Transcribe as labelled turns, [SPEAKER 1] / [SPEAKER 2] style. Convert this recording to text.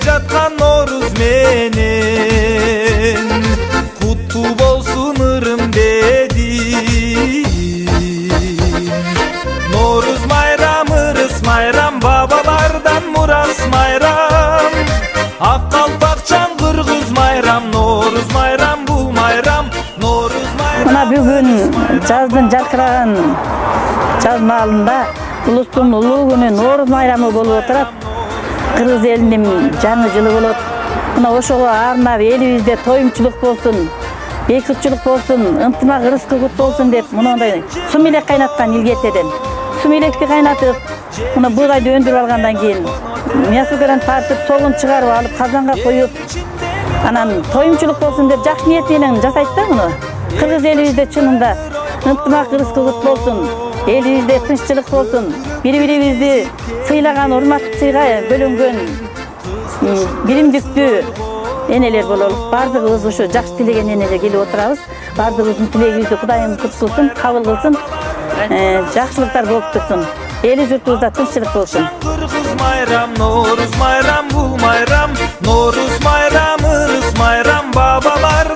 [SPEAKER 1] жаткан Норуз менен куттуу болсун ырым дедим. Норуз майрам, ырыс майрам, бабалардан мурас майрам. Ак калпакчан кыргыз майрам, Норуз майрам, бул майрам, Норуз майрам.
[SPEAKER 2] Мына бүгүн жаздын жаркыраган жаз маалында улустун улуу күнү Норуз майрамы болуп отурат. Кыргыз элинин жаңы жылы болот. Мына ошого арнап элибизде тоюмчулук болсун, бейкутчулук болсун, ынтымак ырыс-кылгыт болсун деп мындай сум элек кайнаткан илгертеден. Сум электи кайнатып, мына бугайды өндүрүп алгандан кийин мясокөрөн тартып, соғын чыгарып алып, казанга коюп, анан тоюмчулук болсун деп жакшы ниет менен жасайт да муну. Кыргыз элибизде чынында ынтымак ырыс-кылгыт болсун, элибизде тынччылык болсун, бири-бирибизди сыйлаган, урматтуу сыйга бөлөнгөн биримдиктүү энелер бололук. Бардыгыбыз ушу жакшы тилеген энелер келип отурабыз. Бардыгыбыздын тилегибизди Кудайым куттулсун, кабыл кылсын, жакшылыктар болуп турсун. Эли журтубузда тынччылык болсун.
[SPEAKER 1] Кыргыз майрам, Норуз майрам, бул майрам, Норуз майрам, ырыс майрам, бабалар